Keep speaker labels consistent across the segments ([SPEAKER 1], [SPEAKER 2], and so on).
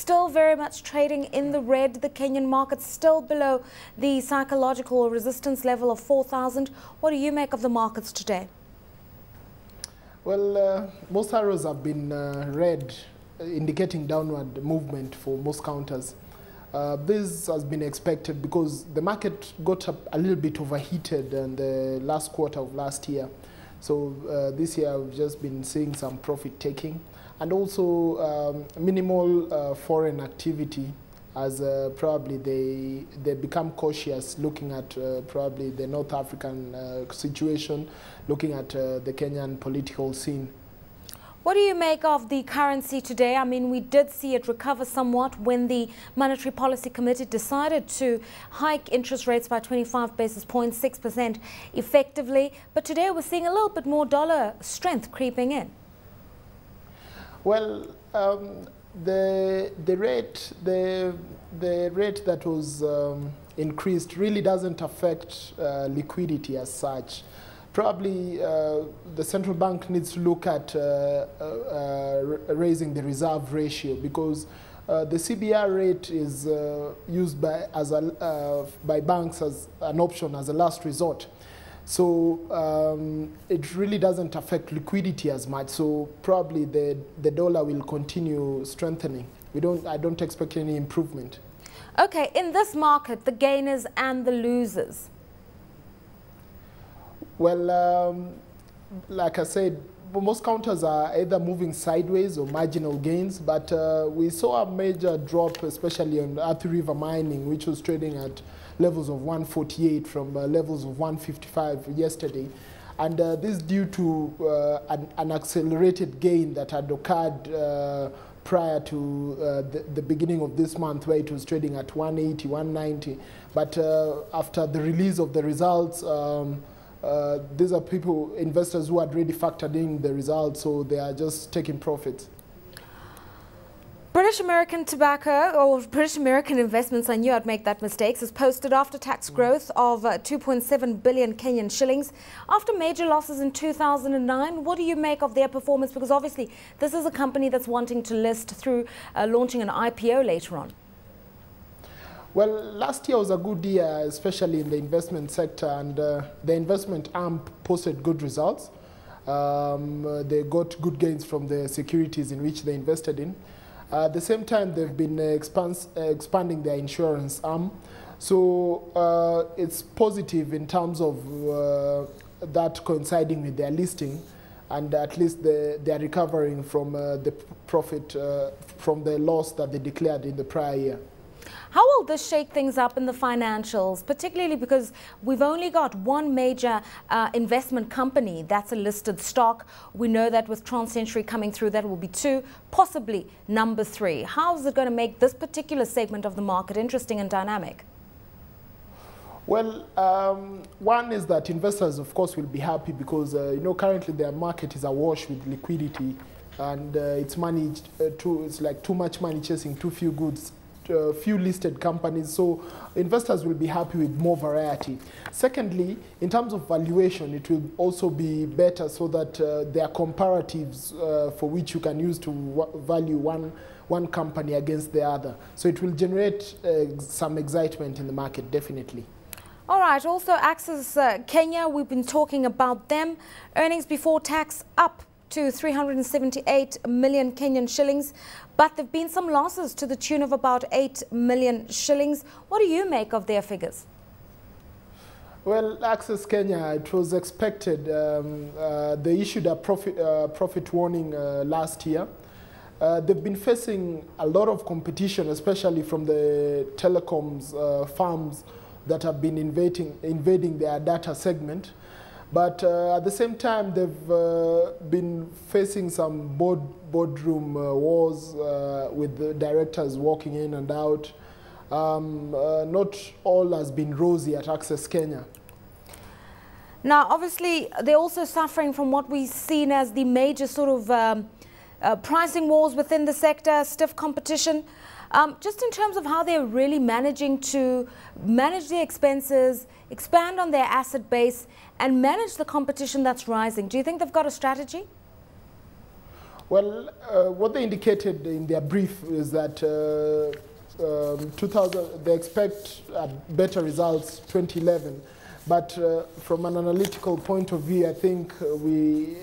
[SPEAKER 1] still very much trading in the red. The Kenyan market still below the psychological resistance level of 4,000. What do you make of the markets today?
[SPEAKER 2] Well, most arrows have been red, indicating downward movement for most counters. This has been expected because the market got a little bit overheated in the last quarter of last year. So this year we've just been seeing some profit taking and also minimal foreign activity as probably they become cautious looking at probably the North African situation, looking at the Kenyan political scene.
[SPEAKER 1] What do you make of the currency today? I mean, we did see it recover somewhat when the Monetary Policy Committee decided to hike interest rates by 25 basis points, 6% effectively. But today we're seeing a little bit more dollar strength creeping in.
[SPEAKER 2] Well, the rate that was increased really doesn't affect liquidity as such. Probably the central bank needs to look at raising the reserve ratio because the CBR rate is used by banks as an option, as a last resort. So it really doesn't affect liquidity as much. So probably the dollar will continue strengthening. I don't expect any improvement.
[SPEAKER 1] Okay, in this market, the gainers and the losers.
[SPEAKER 2] Well, like I said, most counters are either moving sideways or marginal gains, but we saw a major drop, especially on Athi River mining, which was trading at levels of 148 from levels of 155 yesterday. And this is due to an accelerated gain that had occurred prior to the beginning of this month, where it was trading at 180, 190. But after the release of the results, these are investors who had already factored in the results, so they are just taking profits.
[SPEAKER 1] British American Tobacco, or British American Investments, I knew I'd make that mistake, has posted after-tax growth of 2.7 billion Kenyan shillings after major losses in 2009. What do you make of their performance? Because obviously this is a company that's wanting to list through launching an IPO later on.
[SPEAKER 2] Well, last year was a good year, especially in the investment sector, and the investment arm posted good results. They got good gains from the securities in which they invested in. At the same time, they've been expanding their insurance arm. So it's positive in terms of that coinciding with their listing, and at least they are recovering from the profit, from the loss that they declared in the prior year.
[SPEAKER 1] How will this shake things up in the financials, particularly because we've only got one major investment company that's a listed stock? We know that with TransCentury coming through, that will be 2, possibly number 3. How is it going to make this particular segment of the market interesting and dynamic?
[SPEAKER 2] Well, one is that investors, of course, will be happy because, you know, currently their market is awash with liquidity, and it's like too much money chasing too few goods. Few listed companies, so investors will be happy with more variety. Secondly, in terms of valuation, it will also be better so that there are comparatives for which you can use to value one company against the other. So it will generate some excitement in the market, definitely.
[SPEAKER 1] All right, also Access Kenya, we've been talking about them. Earnings before tax up to 378 million Kenyan shillings, but there have been some losses to the tune of about 8 million shillings. What do you make of their figures?
[SPEAKER 2] Well, Access Kenya, it was expected. They issued a profit warning last year. They've been facing a lot of competition, especially from the telecoms firms that have been invading their data segment. But at the same time, they've been facing some boardroom wars with the directors walking in and out. Not all has been rosy at Access Kenya.
[SPEAKER 1] Now, obviously, they're also suffering from what we've seen as the major sort of pricing wars within the sector, stiff competition. Just in terms of how they're really managing to manage their expenses, expand on their asset base, and manage the competition that's rising. Do you think they've got a strategy?
[SPEAKER 2] Well, what they indicated in their brief is that they expect better results 2011. But from an analytical point of view, I think we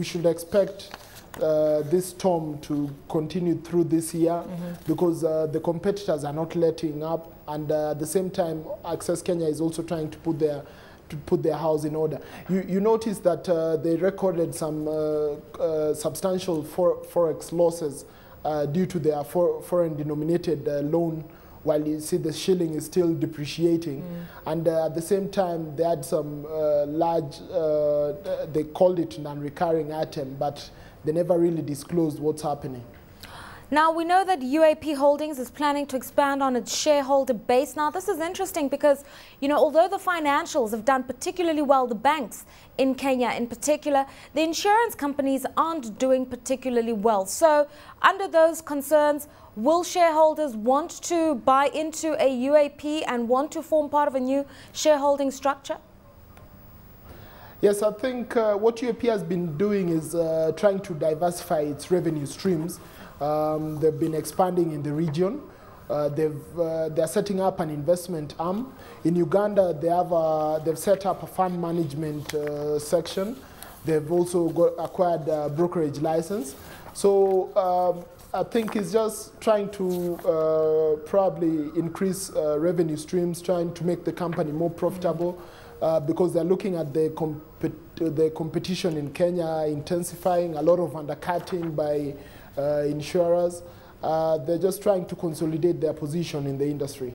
[SPEAKER 2] should expect this storm to continue through this year because the competitors are not letting up, and at the same time, Access Kenya is also trying to put their house in order. You notice that they recorded some substantial forex losses due to their foreign denominated loan, while you see the shilling is still depreciating. And at the same time, they had some large, they called it non-recurring item, but they never really disclosed what's happening.
[SPEAKER 1] Now, we know that UAP Holdings is planning to expand on its shareholder base. Now, this is interesting because, you know, although the financials have done particularly well, the banks in Kenya in particular, the insurance companies aren't doing particularly well. So, under those concerns, will shareholders want to buy into a UAP and want to form part of a new shareholding structure?
[SPEAKER 2] Yes, I think what UAP has been doing is trying to diversify its revenue streams. They've been expanding in the region. They're setting up an investment arm. In Uganda, they've set up a fund management section. They've also acquired a brokerage license. So I think it's just trying to probably increase revenue streams, trying to make the company more profitable because they're looking at the competition in Kenya intensifying, a lot of undercutting by insurers. They're just trying to consolidate their position in the industry.